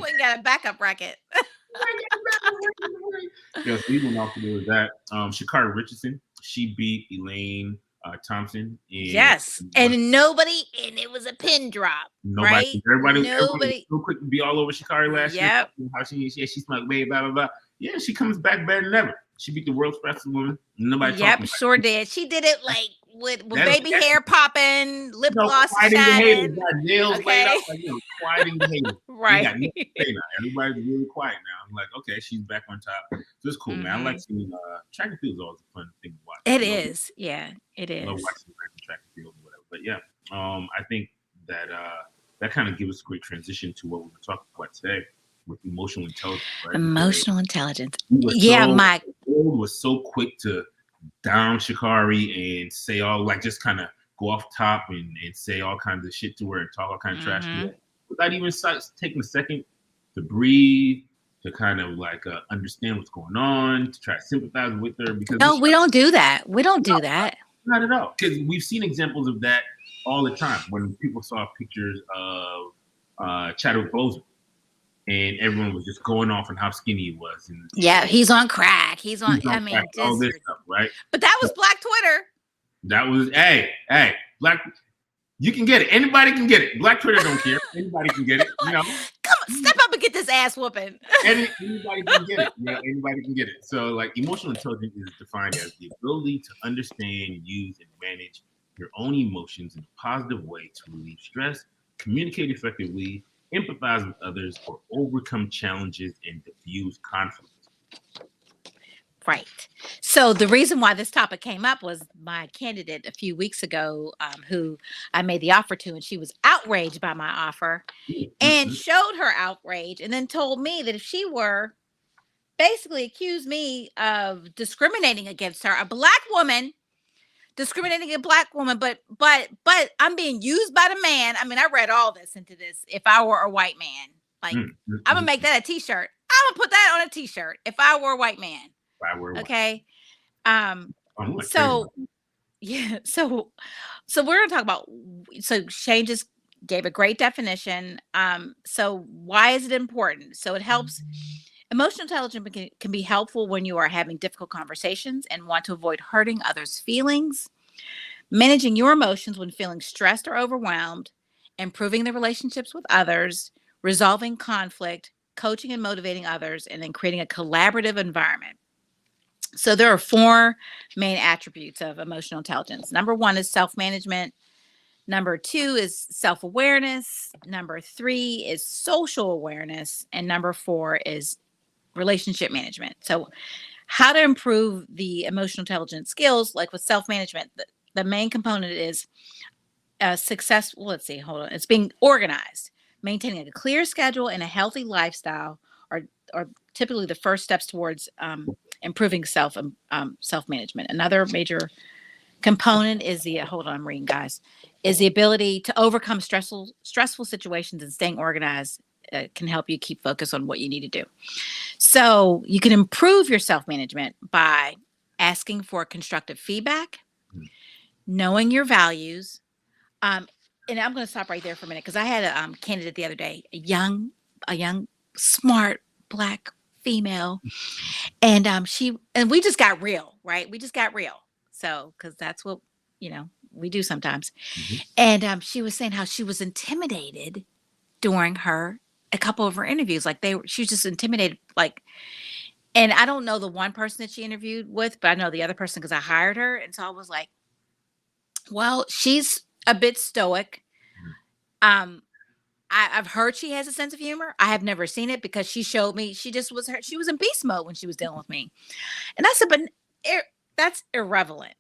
We got a backup racket. Yes, we went off to do that. Shakari Richardson, she beat Elaine Thompson in Yes. And nobody, and it was a pin drop, nobody. right? Everybody was Nobody. so quick to be all over Shakari last year. Yep. How she smelled baby, blah blah blah. Yeah, she comes back better than ever. She beat the world's fastest woman. Nobody Yep, talking sure about did. She did it like with that. baby hair popping, lip gloss Quieting the haters. shining. Got nails laid out Okay. like quieting the haters. We Right. got nothing to say now. Everybody's really quiet now. I'm like, okay, she's back on top. So it's cool, man. I like seeing track and field is always a fun thing to watch. It is. Yeah, it I love is. watching track and field or whatever. But yeah, I think that that kind of gives us a great transition to what we're going to talk about today with emotional intelligence. Right? Emotional intelligence. Mike was so quick to down Shakari and say all like just kind of go off top and say all kinds of shit to her and talk all kind of trash to her without even taking a second to breathe, to kind of like understand what's going on, to try to sympathize with her. Because no, we don't do that. We don't do that. Not at all. Because we've seen examples of that all the time when people saw pictures of Chadwick Boseman. And everyone was just going off on how skinny he was. And yeah, he's on crack. He's on crack, all this stuff, right? But that was Black Twitter. That was hey, Black. You can get it. Anybody can get it. Black Twitter don't care. Anybody can get it. You know. Come on, step up and get this ass whooping. Anybody can get it. Anybody can get it. So, like, emotional intelligence is defined as the ability to understand, use, and manage your own emotions in a positive way to relieve stress, communicate effectively, empathize with others, or overcome challenges and diffuse conflict. Right. So the reason why this topic came up was my candidate a few weeks ago, who I made the offer to, and she was outraged by my offer and showed her outrage and then told me that if she were basically accused me of discriminating against her, a Black woman discriminating against a Black woman, but I'm being used by the man. I mean, I read all this into this. If I were a white man, like I'm gonna make that a t-shirt. I'm gonna put that on a t-shirt. If I were a white man. Okay. So yeah. So we're gonna talk about. So Shane just gave a great definition. So why is it important? So it helps. Emotional intelligence can be helpful when you are having difficult conversations and want to avoid hurting others' feelings, managing your emotions when feeling stressed or overwhelmed, improving the relationships with others, resolving conflict, coaching and motivating others, and then creating a collaborative environment. So there are 4 main attributes of emotional intelligence. Number 1 is self-management. Number 2 is self-awareness. Number 3 is social awareness. And number 4 is relationship management. So how to improve the emotional intelligence skills, like with self-management, the main component is successful. Let's see, hold on. It's being organized, maintaining a clear schedule and a healthy lifestyle are typically the first steps towards improving self-management. Another major component is the hold on, I'm reading, guys, is the ability to overcome stressful situations, and staying organized can help you keep focus on what you need to do. So you can improve your self-management by asking for constructive feedback, knowing your values. And I'm going to stop right there for a minute because I had a candidate the other day, a young, smart Black female, and we just got real, right? We just got real. So because that's what we do sometimes. And she was saying how she was intimidated during a couple of her interviews. Like she was just intimidated, like. And I don't know the one person that she interviewed with, but I know the other person because I hired her. And so I was like, well, she's a bit stoic. I've heard she has a sense of humor. I have never seen it because she showed me she was in beast mode when she was dealing with me. And I said, but that's irrelevant,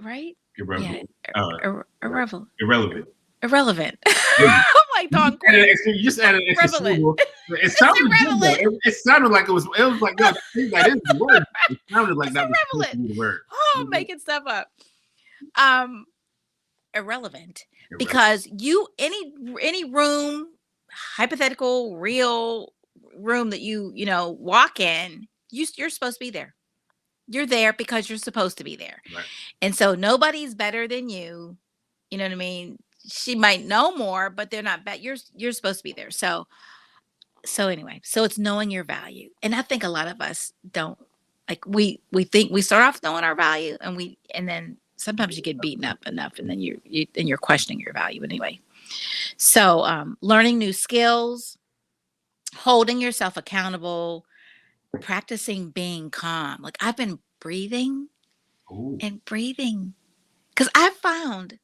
right? Irrelevant. Yeah, Irrelevant. Irrelevant. I'm like, Don. You just added an extra syllable. It sounded good. It sounded like it was like that. That is the word. It sounded like that was the word. Oh, I'm making stuff up. Irrelevant. Because any room, hypothetical, real room that you walk in, you're supposed to be there. You're there because you're supposed to be there. Right. And so nobody's better than you. You know what I mean? She might know more, but they're not bad. You're supposed to be there. So So anyway, so it's knowing your value. And I think a lot of us don't, like, we think we start off knowing our value, and then sometimes you get beaten up enough, and then you're questioning your value anyway. So learning new skills, holding yourself accountable, practicing being calm. Like, I've been breathing Oh, and breathing, because I found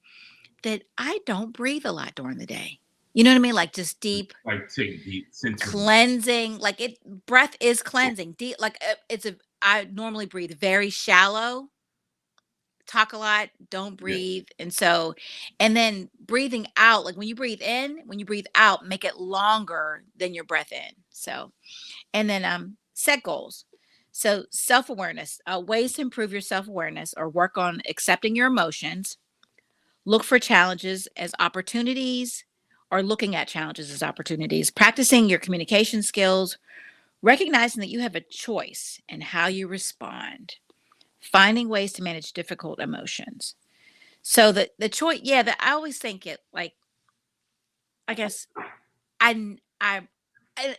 that I don't breathe a lot during the day. You know what I mean? Like, just deep like take deep sensory. cleansing. Like, breath is cleansing. Deep, like, I normally breathe very shallow, talk a lot, don't Yeah. breathe. And then breathing out, like when you breathe in, when you breathe out, make it longer than your breath in. So, and then set goals. So self-awareness, ways to improve your self-awareness or work on accepting your emotions. Look for challenges as opportunities, or looking at challenges as opportunities. Practicing your communication skills, recognizing that you have a choice in how you respond. Finding ways to manage difficult emotions. So the choice, yeah, that I always think it, like, I guess I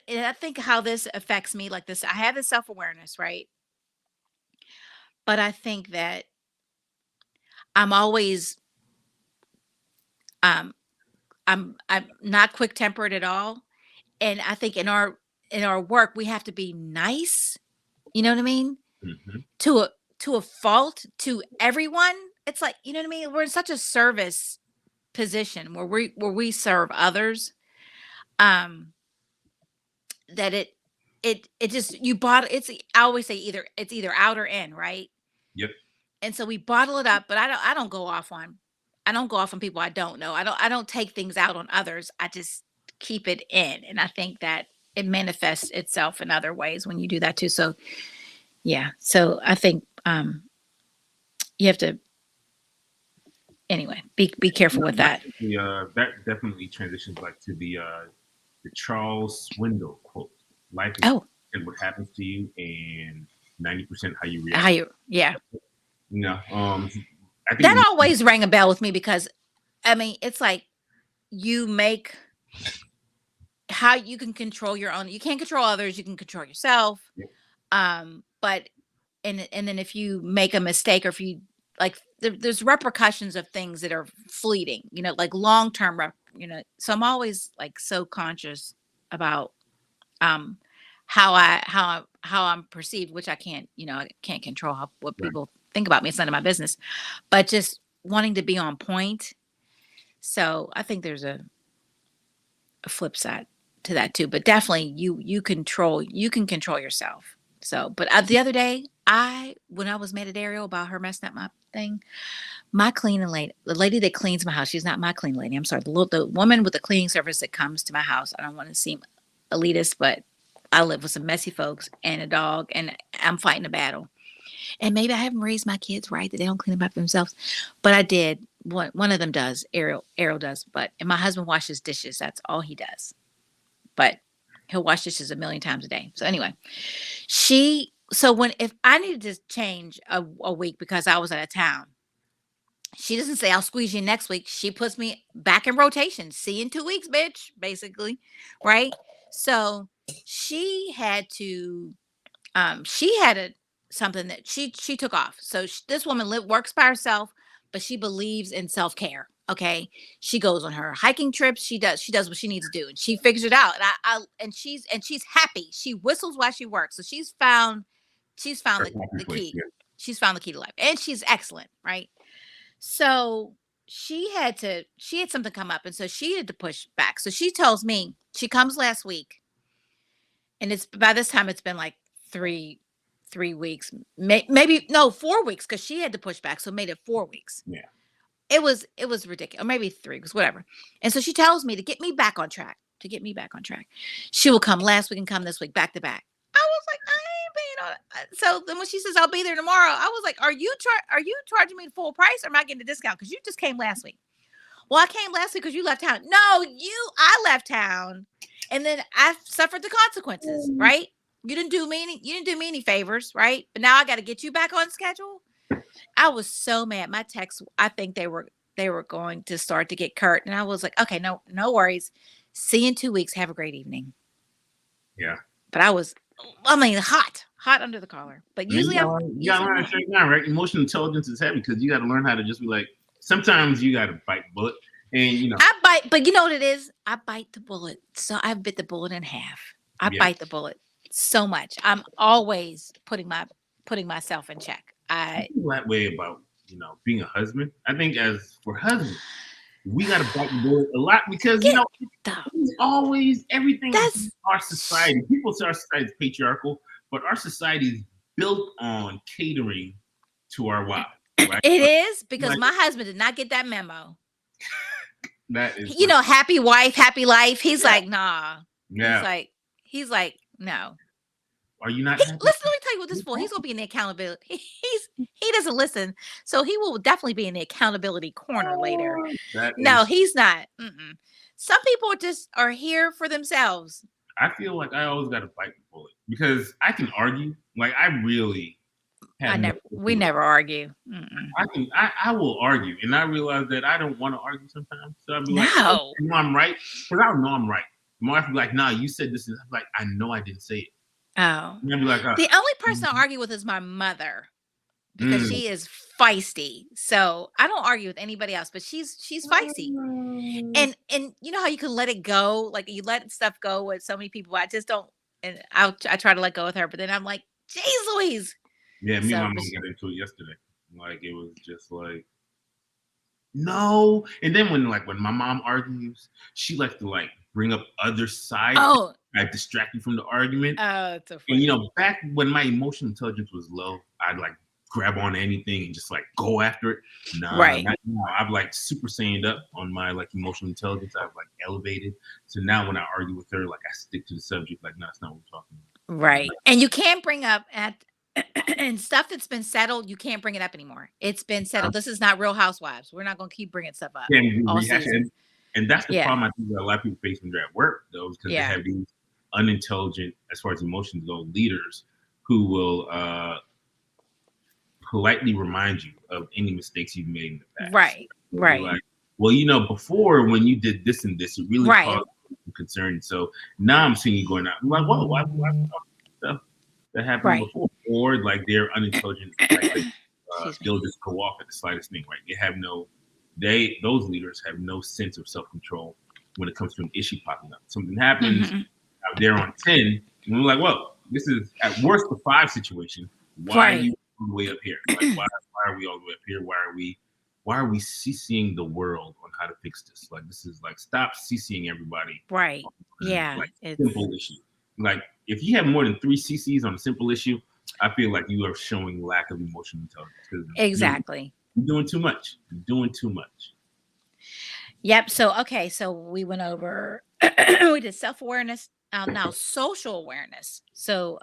and I think how this affects me, like this. I have this self-awareness, right? But I think that I'm always um I'm not quick-tempered at all. And I think in our work we have to be nice, you know what I mean? Hmm. To a fault, to everyone. It's like, you know what I mean? We're in such a service position where we serve others, um that it just, you bought it's I always say, it's either out or in, right? Yep. And so we bottle it up, but I don't go off on people I don't know. I don't take things out on others. I just keep it in. And I think that it manifests itself in other ways when you do that too. So yeah. So I think you have to, anyway, be careful with that. That definitely transitions like to the Charles Swindoll quote: "Life is Oh, what happens to you, and 90% how you how react." you, yeah. You know, I think That always rang a bell with me, because I mean, it's like, you make how you can control your own, you can't control others, you can control yourself. But and then if you make a mistake, or if you, like, there's repercussions of things that are fleeting, like long term so I'm always like so conscious about um how I'm perceived, which I can't control what right. people think about me. It's none of my business. But just wanting to be on point. So I think there's a flip side to that too. But definitely, you can control yourself. So, but the other day, when I was mad at Ariel about her messing up my thing, my cleaning lady, the lady that cleans my house, she's not my cleaning lady. I'm sorry, the woman with the cleaning service that comes to my house. I don't want to seem elitist, but I live with some messy folks and a dog, and I'm fighting a battle. And maybe I haven't raised my kids right, that they don't clean up after themselves, but I did. One of them does. Ariel does. But and my husband washes dishes. That's all he does. But he'll wash dishes a million times a day. So anyway, so when if I needed to change a week because I was out of town, she doesn't say I'll squeeze you next week. She puts me back in rotation. See you in 2 weeks, bitch. Basically, right? So she had to. She had something that she took off. So this woman works by herself, but she believes in self care. Okay, she goes on her hiking trips. She does what she needs to do, and she figures it out. And she's happy. She whistles while she works. So she's found That's the, my the point. key. Yeah. She's found the key to life, and she's excellent, right? So she had something come up, and so she had to push back. So she tells me she comes last week, and it's by this time it's been like three weeks, maybe no 4 weeks, because she had to push back, so made it 4 weeks. Yeah. It was ridiculous, or maybe 3 weeks, whatever. And so she tells me to get me back on track. To get me back on track, she will come last week and come this week, back to back. I was like, I ain't paying on it. So then when she says I'll be there tomorrow, I was like, are you charging me full price, or am I getting a discount? Because you just came last week. Well, I came last week because you left town. No, I left town, and then I suffered the consequences, right? You didn't do me any favors, right? But now I got to get you back on schedule. I was so mad. My texts, I think they were going to start to get curt, and I was like, okay, no worries. See you in 2 weeks. Have a great evening. Yeah. But hot under the collar. But I mean, usually you gotta learn to shut down, right? Emotional intelligence is heavy because you gotta learn how to just be like, sometimes you gotta bite the bullet. And I bite, but you know what it is? I bite the bullet. So I bit the bullet in half. I yeah, bite the bullet so much. I'm always putting myself in check. I feel that way about, being a husband. I think as for husbands, we gotta bite the bullet a lot because Get the it's always everything about that's our society. People say our society is patriarchal, but our society is built on catering to our wives, right? it is because Like my husband did not get that memo. that is Happy wife, happy life. He's yeah, like, nah. yeah. He's like, no. Are you not happy? Let me tell you what this for. He's gonna be in the accountability. He doesn't listen, so he will definitely be in the accountability corner later. That No, is. he's not. Some people are here for themselves. I feel like I always got to bite the bullet because I can argue. Like I really have no. We never argue. I will argue, and I realize that I don't want to argue sometimes. So I'll be like, No. I know I'm right, because I know I'm right. My wife will be like, nah, you said this. I'm like, I know I didn't say it. Oh. And I'll be like, The only person I argue with is my mother because she is feisty. So I don't argue with anybody else, but she's feisty. And you know how you can let it go, like you let stuff go with so many people. I just don't, and I try to let go with her, but then I'm like, geez, Louise. Yeah, me and my mom got into it yesterday. Like it was just like, no. And then when my mom argues, she likes to bring up other sides. Oh, distract you from the argument. Oh, it's so funny. And back when my emotional intelligence was low, I'd grab on anything and just go after it. Right. I've super saiyaned up on my emotional intelligence. I've elevated. So now when I argue with her, I stick to the subject. No, that's not what we're talking about. Right. And you can't bring up and stuff that's been settled. You can't bring it up anymore. It's been settled. This is not Real Housewives. We're not going to keep bringing stuff up. And that's the problem I think that a lot of people face when they're at work, though, because they have these unintelligent, as far as emotions go, leaders who will politely remind you of any mistakes you've made in the past. Right. So right. Well, before when you did this and this, it really caused concern. So now I'm seeing you going out. I'm like, whoa, why stuff that happened before? Or they're unintelligent, they'll just go off at the slightest thing, right? Those leaders have no sense of self-control when it comes to an issue popping up. Something happens out there on 10, and we're like, well, this is at worst a 5 situation. Why are you all the way up here? Why are we all the way up here? Why are we CCing the world on how to fix this? This is stop CCing everybody. Right. Yeah. Simple issue. If you have more than 3 CCs on a simple issue, I feel like you are showing lack of emotional intelligence. Exactly. You're doing too much. Yep. So we went over, we did self-awareness, now social awareness. So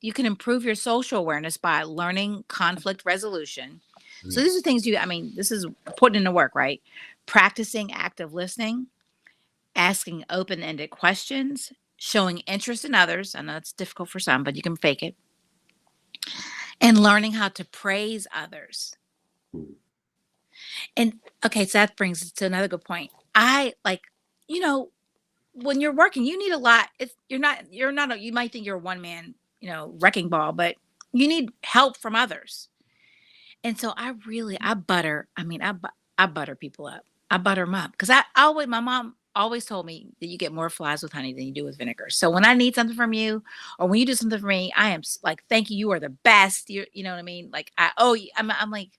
you can improve your social awareness by learning conflict resolution. So these are things this is putting into work, right? Practicing active listening, asking open-ended questions, showing interest in others. I know it's difficult for some, but you can fake it. And learning how to praise others. And okay, so that brings us to another good point. When you're working, you need a lot. You might think you're a one man, wrecking ball, but you need help from others. And so I butter people up. I butter them up because my mom always told me that you get more flies with honey than you do with vinegar. So when I need something from you, or when you do something for me, I am like, thank you. You are the best. You know what I mean? I owe you. I'm like,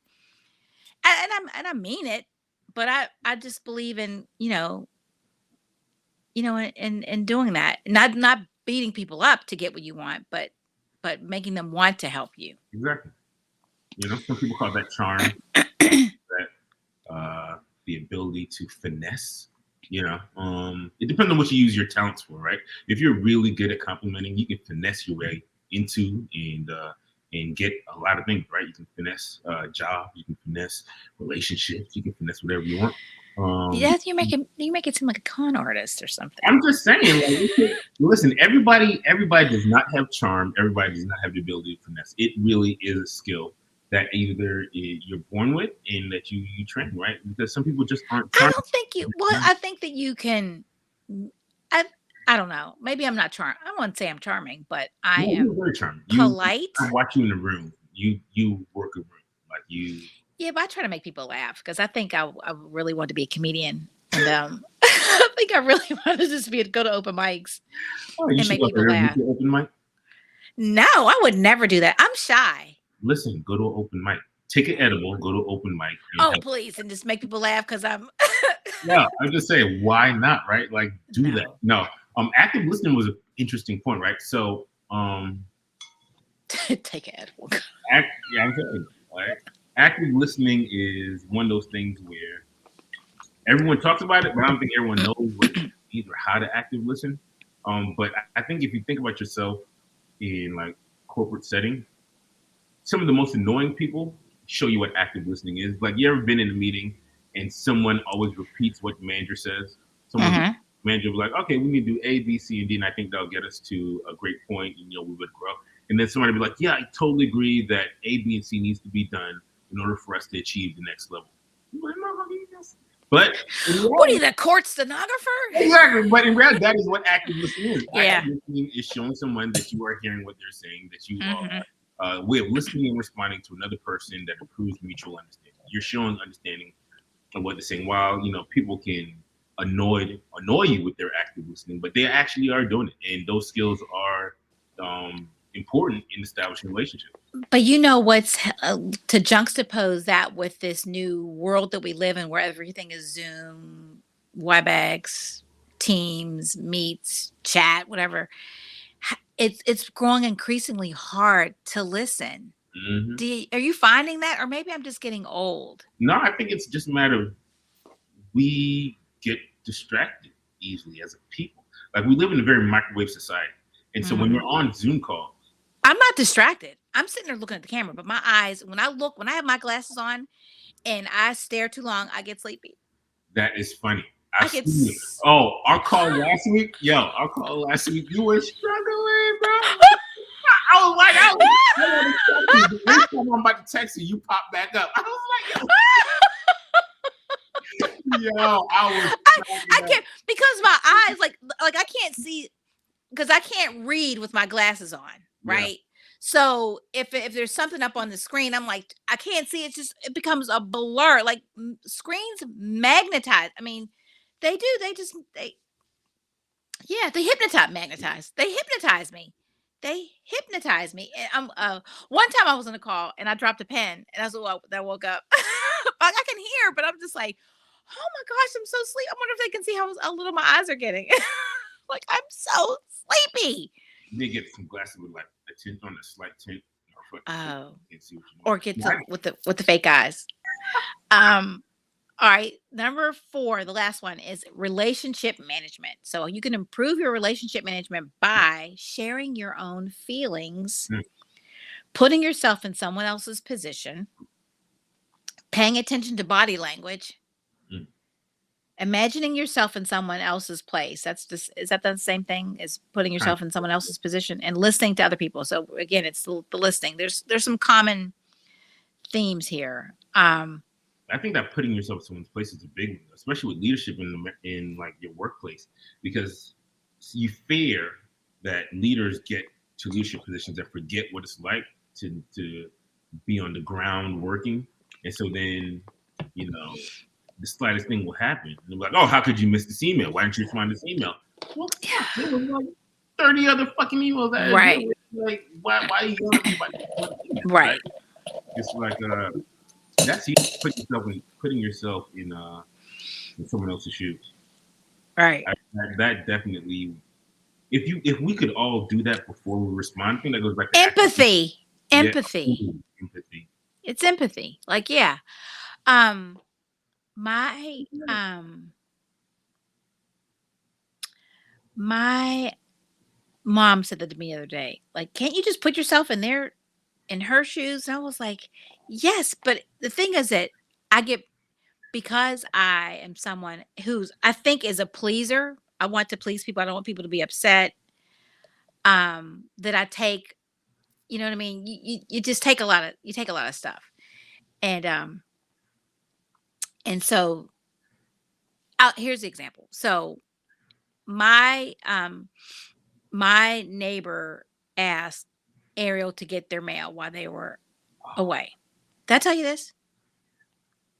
and I mean it, but I just believe in, in doing that, not beating people up to get what you want, but making them want to help you. Exactly. Some people call that charm, that the ability to finesse. It depends on what you use your talents for, right? If you're really good at complimenting, you can finesse your way into and get a lot of things, right? You can finesse job, you can finesse relationships, you can finesse whatever you want. You make it seem like a con artist or something. I'm just saying, listen, everybody does not have charm. Everybody does not have the ability to finesse. It really is a skill that either you're born with and that you train, right? Because some people just aren't. I don't think you. Well, I think that you can. I I don't know. Maybe I'm not I wouldn't say I'm charming, but I No, you're am very charming. I polite. watch you in the room. You work a room like you. Yeah, but I try to make people laugh because I think I really want to be a comedian, and I think I really want to just be go to open mics Oh, you and should make go people there and laugh. do open mic. No, I would never do that. I'm shy. Listen, go to an open mic. Take an edible. Go to open mic and Oh, have. please, and just make people laugh because I'm Yeah, I'm just saying, why not, right? Like, do that. no. No, active listening was an interesting point, right? So, Take an edible. yeah, I'm telling you, right? Active listening is one of those things where everyone talks about it, but I don't think everyone knows what it means or how to active listen. But I think if you think about yourself in like corporate setting, some of the most annoying people show you what active listening is. Like, you ever been in a meeting and someone always repeats what the manager says? Someone manager will be like, okay, we need to do A, B, C, and D, and I think that'll get us to a great point, and we would grow. And then somebody will be like, yeah, I totally agree that A, B, and C needs to be done in order for us to achieve the next level. But What are you, the court stenographer? exactly, but in reality, that is what active listening is. Yeah. Active listening is showing someone that you are hearing what they're saying, that you are way of listening and responding to another person that improves mutual understanding. You're showing understanding of what they're saying. While people can annoy you with their active listening, but they actually are doing it, and those skills are important in establishing relationships. But you know what's to juxtapose that with this new world that we live in, where everything is Zoom, WebEx, Teams, Meets, Chat, whatever. It's growing increasingly hard to listen. Are you finding that, or maybe I'm just getting old? No, I think it's just a matter of we get distracted easily as a people. Like, we live in a very microwave society, and so when you're on Zoom calls, I'm not distracted. I'm sitting there looking at the camera, but my eyes, when I have my glasses on and I stare too long, I get sleepy. that is funny. I I've get seen it. Oh, our call last week, you were struggling, bro. I was like, next time I'm about to text you, you pop back up. I was like, yo, I can't, because my eyes, like I can't see, because I can't read with my glasses on, right? Yeah. So if there's something up on the screen, I'm like, I can't see. It becomes a blur. Like, screens magnetize. I mean, they do. They hypnotize. They hypnotize me. And I'm one time I was on a call and I dropped a pen, and that's what I woke up. I can hear, but I'm just like, oh my gosh, I'm so sleepy. I wonder if they can see how little my eyes are getting. Like, I'm so sleepy. You need to get some glasses with like a tint on, a slight tint. Or get with the fake eyes. All right, number 4, the last one, is relationship management. So you can improve your relationship management by sharing your own feelings, putting yourself in someone else's position, paying attention to body language, imagining yourself in someone else's place. Is that the same thing as putting yourself in someone else's position, and listening to other people? So again, it's the listening. There's some common themes here. I think that putting yourself in someone's place is a big one, especially with leadership in like your workplace, because you fear that leaders get to leadership positions and forget what it's like to be on the ground working, and so then the slightest thing will happen. And they're like, oh, how could you miss this email? Why didn't you respond to this email? Well, there was like 30 other fucking emails. Right. Like, why are you going right? It's like that's you putting yourself in someone else's shoes. Right. That definitely. If we could all do that before we respond, I think that goes back to empathy. Empathy. It's empathy. Like, yeah. My mom said that to me the other day. Like, can't you just put yourself in her shoes? And I was like, yes, but the thing is that because I am someone who's, I think, is a pleaser. I want to please people. I don't want people to be upset. That I take, you know what I mean? You just take a lot of stuff. And so here's the example. So my neighbor asked Ariel to get their mail while they were away. Did I tell you this?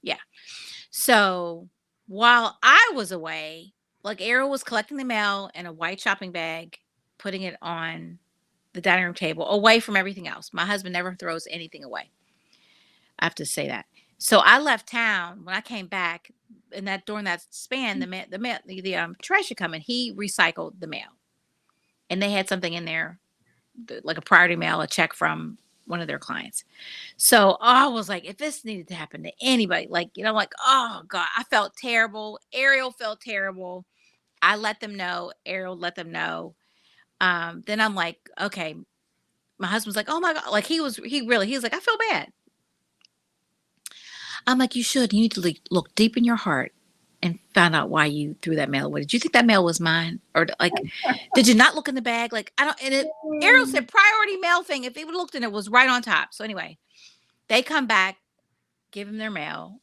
Yeah. So while I was away, like Ariel was collecting the mail in a white shopping bag, putting it on the dining room table away from everything else. My husband never throws anything away. I have to say that. So I left town. When I came back, and that during that span, the trash had come and he recycled the mail, and they had something in there, like a priority mail, a check from one of their clients. So I was like, if this needed to happen to anybody, like, like, oh God, I felt terrible. Ariel felt terrible. I let them know. Ariel let them know. Then I'm like, okay. My husband's like, oh my God. Like he was like, I feel bad. I'm like, you should. You need to look deep in your heart and find out why you threw that mail away. Did you think that mail was mine? Or like, did you not look in the bag? Like, I don't, and Ariel said priority mail thing. If he would have looked in it, was right on top. So anyway, they come back, give him their mail.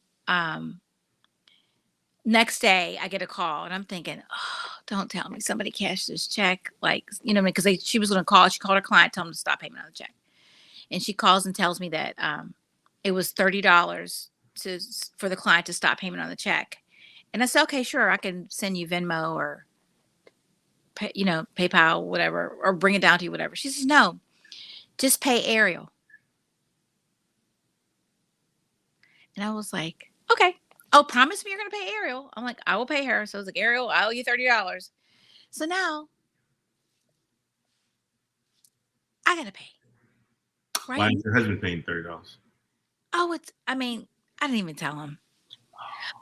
Next day I get a call and I'm thinking, oh, don't tell me somebody cashed this check. Like, because she was going to call, she called her client, tell them to stop payment on the check. And she calls and tells me that it was $30 for the client to stop payment on the check. And I said, okay, sure. I can send you Venmo or, PayPal, whatever, or bring it down to you, whatever. She says, no, just pay Ariel. And I was like, okay. Oh, promise me you're going to pay Ariel. I'm like, I will pay her. So I was like, Ariel, I owe you $30. So now I got to pay. Right? Why is your husband paying $30? Oh, I didn't even tell him.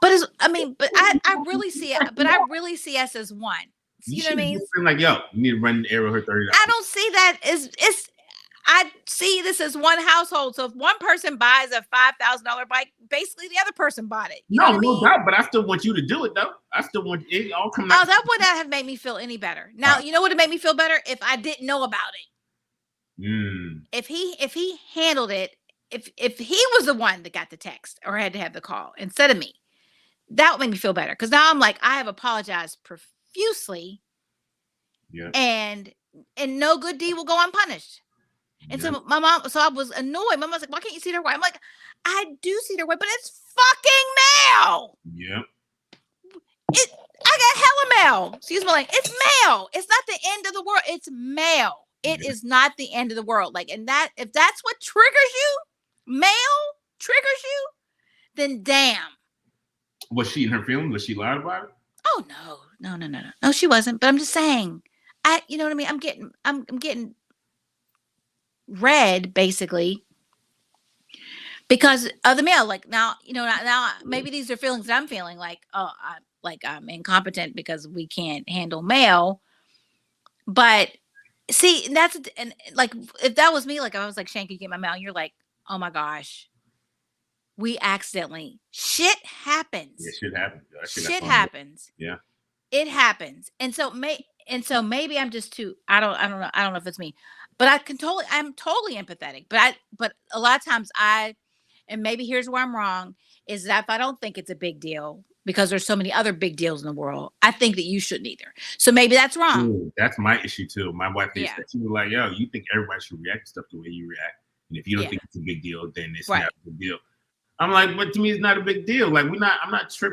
But I really see it. But I really see us as one. You know what I mean? Like, yo, you need to run Ariel her $30. I don't see that as I see this as one household. So if one person buys a $5,000 bike, basically the other person bought it. You know what I mean? doubt. But I still want you to do it, though. I still want it all come out. Oh, that would not have made me feel any better. Now, you know what would make me feel better? If I didn't know about it. If he handled it, if he was the one that got the text or had to have the call instead of me, that would make me feel better. Because now I'm like, I have apologized profusely. Yeah. And no good deed will go unpunished. And so so I was annoyed. My mom's like, why can't you see their way? I'm like, I do see their way, but it's fucking mail. Yeah. I got hella mail. Excuse me, like, it's mail. It's not the end of the world. It's mail. It is not the end of the world. Like, and that, if that's what triggers you, mail triggers you, then damn. Was she in her feelings? Was she loud about it? Oh no. No, she wasn't. But I'm just saying, you know what I mean? I'm getting red basically because of the mail. Like now maybe these are feelings that I'm feeling like, oh, I'm incompetent because we can't handle mail. But see, and like, if that was me, like I was like, Shane, can you get my mail? And you're like, oh my gosh, we accidentally, shit happens. Yeah, shit happens. Shit happens. Yeah. It happens. And so maybe I'm just too, I don't know. I don't know if it's me, but I'm totally empathetic, but a lot of times and maybe here's where I'm wrong, is that if I don't think it's a big deal because there's so many other big deals in the world, I think that you shouldn't either. So maybe that's wrong. Ooh, that's my issue too. My wife is that she was like, yo, you think everybody should react to stuff the way you react. And if you don't think it's a big deal, then it's not a big deal. I'm like, but to me, it's not a big deal. Like I'm not tripping.